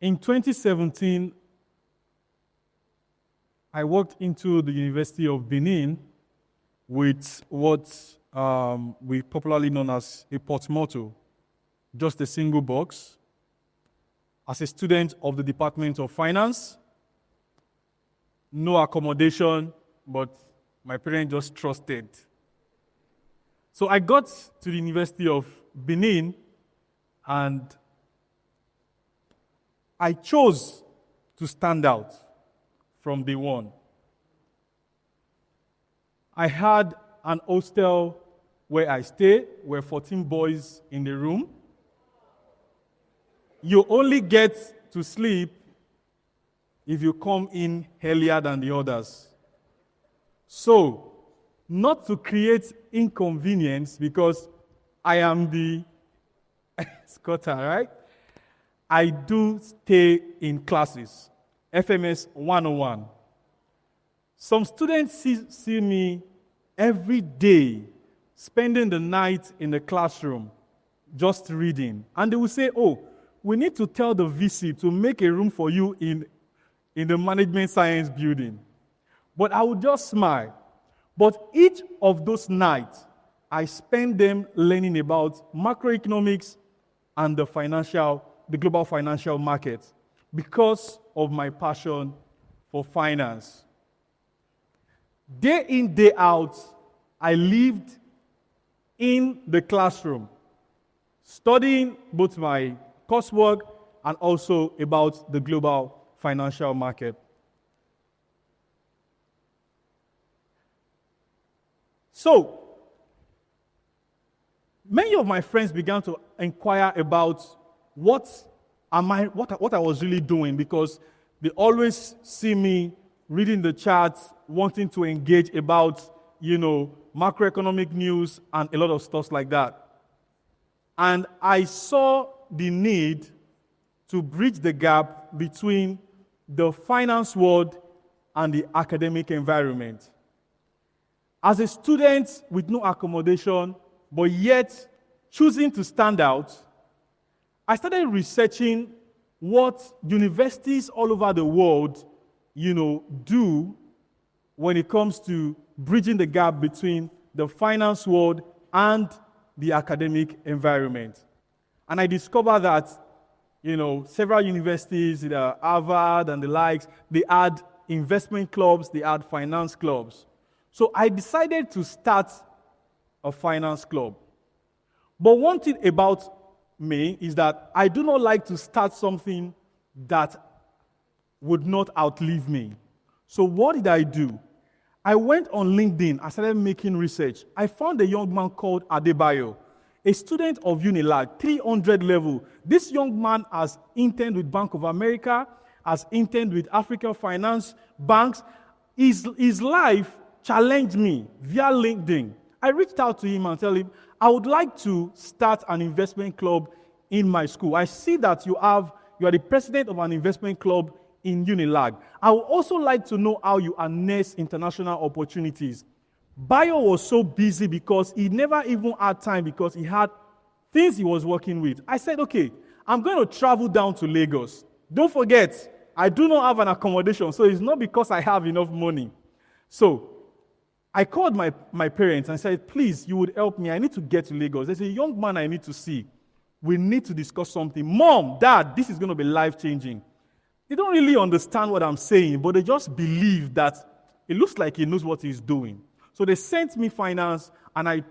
In 2017, I walked into the University of Benin with what we popularly known as a portmanteau, just a single box. As a student of the Department of Finance, no accommodation, but my parents just trusted. So I got to the University of Benin, and I chose to stand out from day one. I had an hostel where I stay, where 14 boys in the room. You only get to sleep if you come in earlier than the others. So, not to create inconvenience, because I am the scotter, right? I do stay in classes, FMS 101. Some students see me every day, spending the night in the classroom, just reading. And they will say, oh, we need to tell the VC to make a room for you in the management science building. But I would just smile. But each of those nights, I spend them learning about macroeconomics and the global financial market because of my passion for finance. Day in, day out, I lived in the classroom, studying both my coursework and also about the global financial market. So, many of my friends began to inquire about what I was really doing, because they always see me reading the charts, wanting to engage about, macroeconomic news and a lot of stuff like that. And I saw the need to bridge the gap between the finance world and the academic environment. As a student with no accommodation, but yet choosing to stand out, I started researching what universities all over the world, do when it comes to bridging the gap between the finance world and the academic environment. And I discovered that, several universities, Harvard and the likes, they had investment clubs, they had finance clubs. So I decided to start a finance club. But one thing about me is that I do not like to start something that would not outlive me. So what did I do? I went on LinkedIn. I started making research. I found a young man called Adebayo, a student of Unilag, 300 level. This young man has interned with Bank of America, has interned with African finance banks. His life challenged me via LinkedIn. I reached out to him and told him, I would like to start an investment club in my school. I see that you are the president of an investment club in Unilag. I would also like to know how you harness international opportunities. Bayo was so busy because he never even had time, because he had things he was working with. I said, okay, I'm going to travel down to Lagos. Don't forget, I do not have an accommodation, so it's not because I have enough money. So I called my parents and said, please, you would help me. I need to get to Lagos. There's a young man I need to see. We need to discuss something. Mom, Dad, this is going to be life-changing. They don't really understand what I'm saying, but they just believe that it looks like he knows what he's doing. So they sent me finance, and I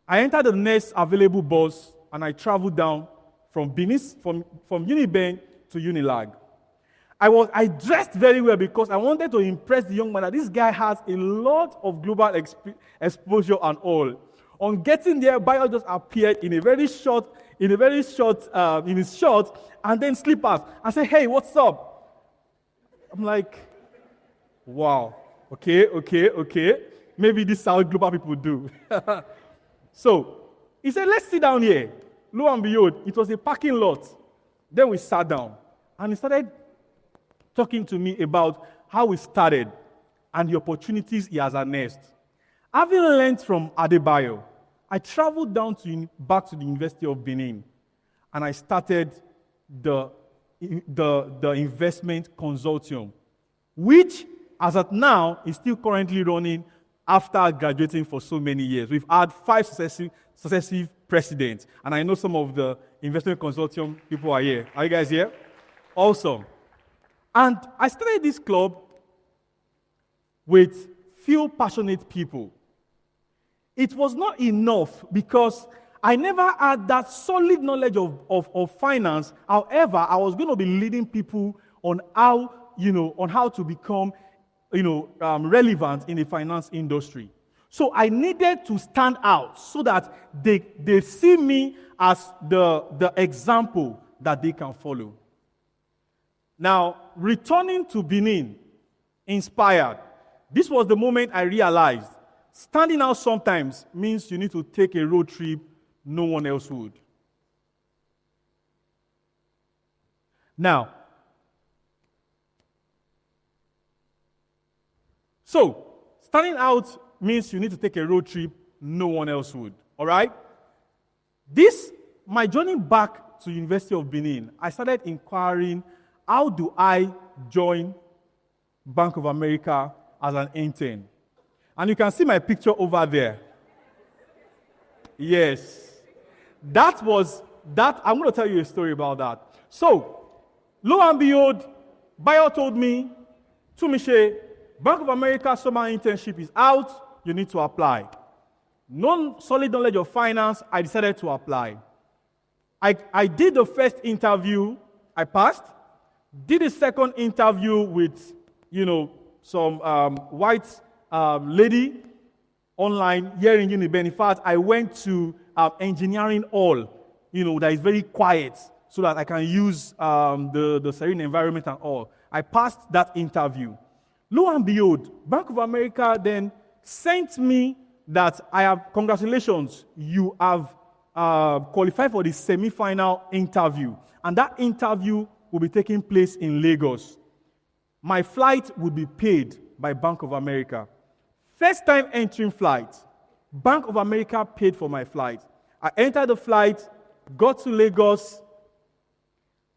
entered the next available bus, and I traveled down from Uniben to Unilag. I dressed very well because I wanted to impress the young man that this guy has a lot of global exposure and all. On getting there, Bayo just appeared in his short, and then slippers. I said, hey, what's up? I'm like, wow, okay. Maybe this is how global people do. So he said, let's sit down here. Lo and behold, it was a parking lot. Then we sat down, and he started talking to me about how we started and the opportunities he has harnessed. Having learned from Adebayo, I traveled back to the University of Benin, and I started the the investment consortium, which, as at now, is still currently running after graduating for so many years. We've had 5 successive presidents, and I know some of the investment consortium people are here. Are you guys here? Awesome. And I started this club with few passionate people. It was not enough because I never had that solid knowledge of finance. However, I was going to be leading people on how to become, relevant in the finance industry. So I needed to stand out so that they see me as the example that they can follow. Now, returning to Benin, inspired, this was the moment I realized standing out sometimes means you need to take a road trip no one else would. Now, so standing out means you need to take a road trip no one else would. All right? My journey back to University of Benin, I started inquiring, how do I join Bank of America as an intern? And you can see my picture over there. Yes. I'm going to tell you a story about that. So, lo and behold, Bayo told me, Tunmise, Bank of America summer internship is out, you need to apply. Solid knowledge of finance, I decided to apply. I did the first interview, I passed. Did a second interview with, some white lady online here in Uniben. In fact, I went to engineering hall, that is very quiet so that I can use the serene environment and all. I passed that interview. Lo and behold, Bank of America then sent me that congratulations, you have qualified for the semi-final interview. And that interview will be taking place in Lagos. My flight would be paid by Bank of America. First time entering flight, Bank of America paid for my flight. I entered the flight, got to Lagos.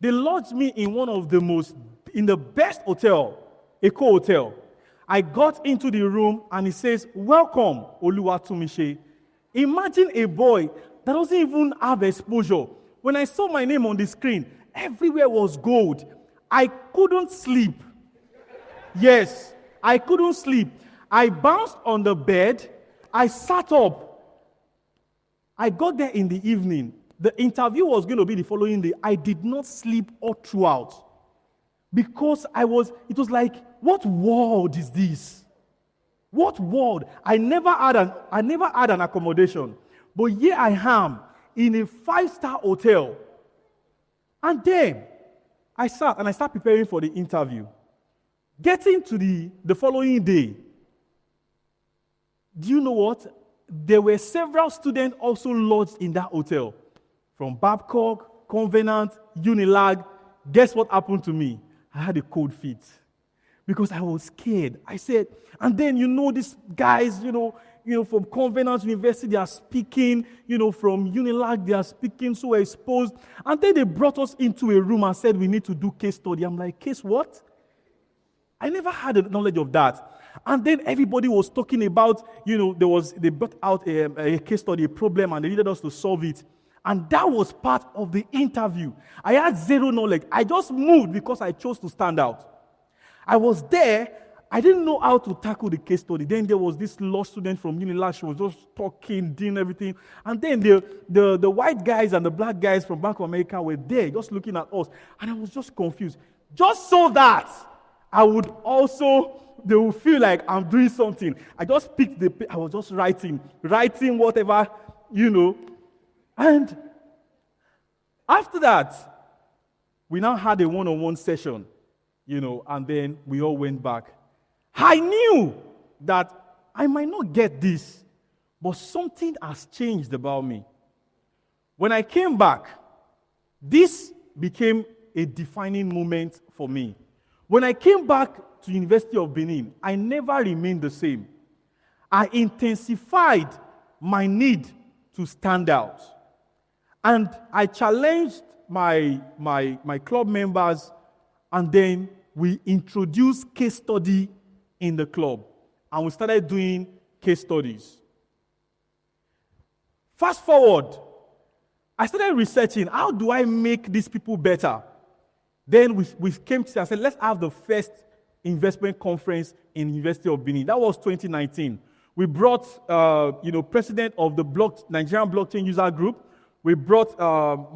They lodged me in in the best hotel, Eco Hotel. I got into the room and it says, "Welcome, Oluwatunmise." Imagine a boy that doesn't even have exposure. When I saw my name on the screen, everywhere was gold. I couldn't sleep. Yes, I couldn't sleep. I bounced on the bed. I sat up. I got there in the evening. The interview was going to be the following day. I did not sleep all throughout. Because it was like, what world is this? What world? I never had an accommodation. But here I am in a 5-star hotel. And then I sat and I started preparing for the interview. Getting to the following day, do you know what? There were several students also lodged in that hotel. From Babcock, Covenant, Unilag. Guess what happened to me? I had a cold feet. Because I was scared. I said, and then these guys, from Covenant University, they are speaking, from Unilag, they are speaking, so exposed. And then they brought us into a room and said, we need to do case study. I'm like, case what? I never had the knowledge of that. And then everybody was talking about, they brought out a case study, a problem, and they needed us to solve it. And that was part of the interview. I had zero knowledge. I just moved because I chose to stand out. I was there. I didn't know how to tackle the case study. Then there was this law student from Unilag. She was just talking, doing everything. And then the white guys and the black guys from Bank of America were there, just looking at us. And I was just confused. Just so that they will feel like I'm doing something. I just I was just writing whatever, And after that, we now had a one-on-one session, and then we all went back. I knew that I might not get this, but something has changed about me. When I came back, this became a defining moment for me. When I came back to University of Benin, I never remained the same. I intensified my need to stand out. And I challenged my club members, and then we introduced case study in the club, and we started doing case studies. Fast forward, I started researching, how do I make these people better? Then we came to, I said, let's have the first investment conference in University of Benin. That was 2019. We brought, president of the Nigerian Blockchain User Group. We brought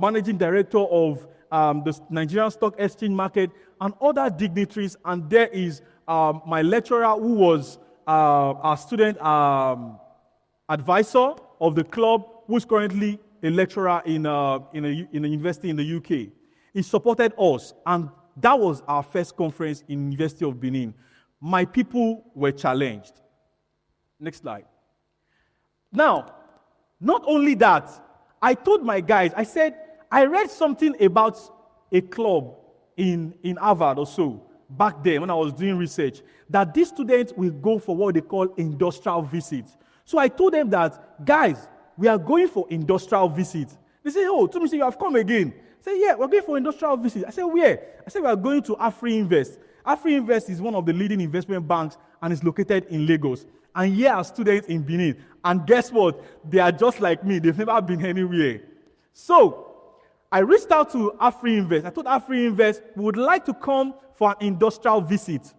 managing director of the Nigerian Stock Exchange Market and other dignitaries. And there is my lecturer who was our student advisor of the club, who's currently a lecturer in a university in the UK. He supported us, and that was our first conference in University of Benin. My people were challenged. Next slide. Now, not only that, I told my guys, I said, I read something about a club in Harvard or so, back then when I was doing research, that these students will go for what they call industrial visits. So I told them that, guys, we are going for industrial visits. They say, oh, Tunmise, you have come again. I said, yeah, we're going for industrial visits. I said, where? I said, we are going to AfriInvest. AfriInvest is one of the leading investment banks and is located in Lagos. And here are students in Benin. And guess what? They are just like me. They've never been anywhere. So I reached out to AfriInvest. I told AfriInvest we would like to come for an industrial visit.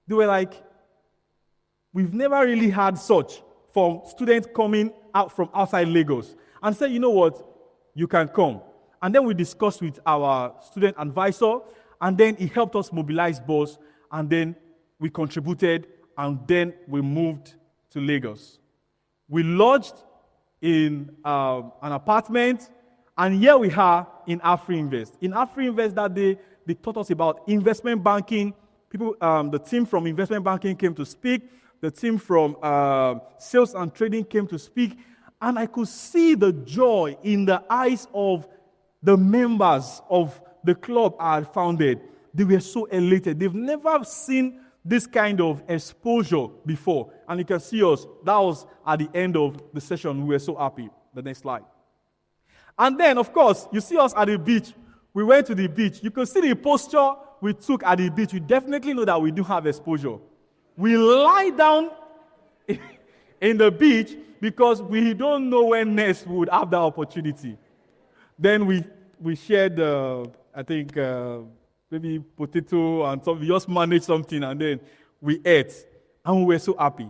They were like, we've never really had such from students coming out from outside Lagos. And said, you know what? You can come. And then we discussed with our student advisor, and then he helped us mobilize boss, and then we contributed, and then we moved to Lagos. We lodged in an apartment, and here we are in AfriInvest. In AfriInvest that day, they taught us about investment banking. People, the team from investment banking came to speak. The team from sales and trading came to speak. And I could see the joy in the eyes of the members of the club I had founded. They were so elated. They've never seen this kind of exposure before. And you can see us. That was at the end of the session. We were so happy. The next slide. And then, of course, you see us at the beach. We went to the beach. You can see the posture we took at the beach. You definitely know that we do have exposure. We lie down in the beach because we don't know when next we would have that opportunity. Then we shared, I think, maybe potato and something. We just managed something, and then we ate. And we were so happy.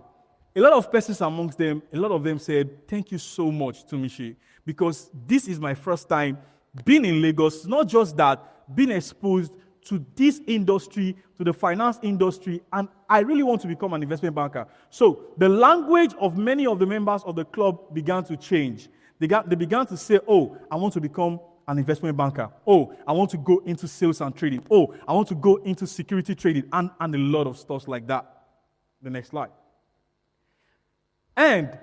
A lot of persons amongst them, a lot of them said, thank you so much, Tunmise, because this is my first time being in Lagos. Not just that, being exposed to this industry, to the finance industry, and I really want to become an investment banker. So the language of many of the members of the club began to change. They began to say, oh, I want to become an investment banker. Oh, I want to go into sales and trading. Oh, I want to go into security trading, and a lot of stuff like that. The next slide. And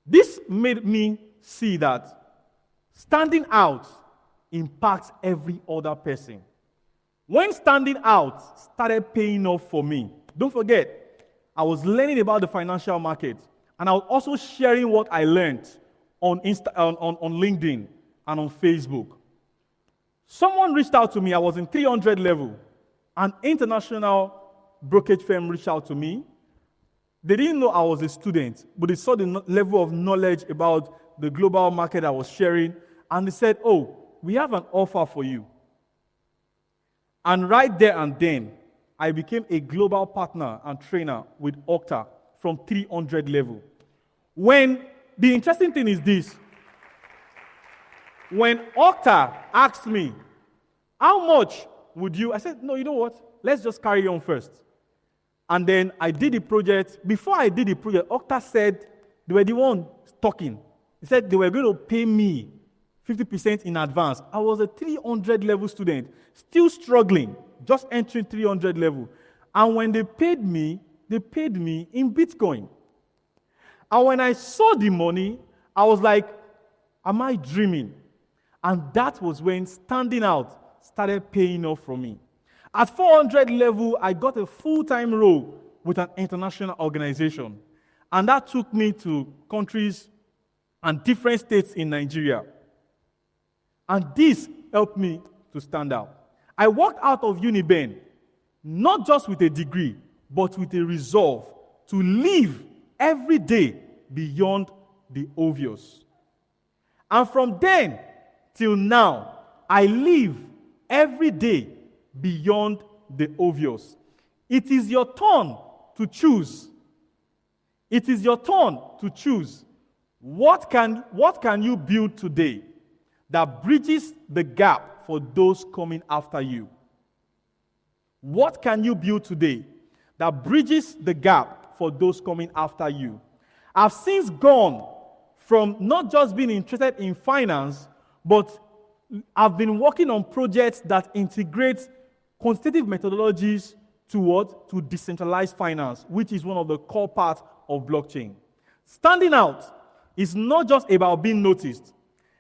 this made me see that standing out impacts every other person. When standing out started paying off for me, don't forget, I was learning about the financial market, and I was also sharing what I learned on LinkedIn and on Facebook. Someone reached out to me. I was in 300 level. An international brokerage firm reached out to me. They didn't know I was a student, but they saw the level of knowledge about the global market I was sharing, and they said, oh, we have an offer for you. And right there and then, I became a global partner and trainer with Okta from 300 level. When the interesting thing is this, when Okta asked me, how much would you? I said, no, you know what? Let's just carry on first. And then I did the project. Before I did the project, Okta said they were the one talking. He said they were going to pay me 50% in advance. I was a 300 level student, still struggling, just entering 300 level. And when they paid me in Bitcoin. And when I saw the money, I was like, am I dreaming? And that was when standing out started paying off for me. At 400 level, I got a full-time role with an international organization. And that took me to countries and different states in Nigeria. And this helped me to stand out. I walked out of Uniben, not just with a degree, but with a resolve to live every day beyond the obvious. And from then till now, I live every day beyond the obvious. It is your turn to choose. It is your turn to choose. What can you build today that bridges the gap for those coming after you? What can you build today that bridges the gap for those coming after you? I've since gone from not just being interested in finance, but I've been working on projects that integrate quantitative methodologies to decentralized finance, which is one of the core parts of blockchain. Standing out is not just about being noticed.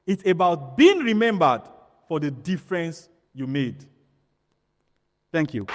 It's about being remembered for the difference you made. Thank you.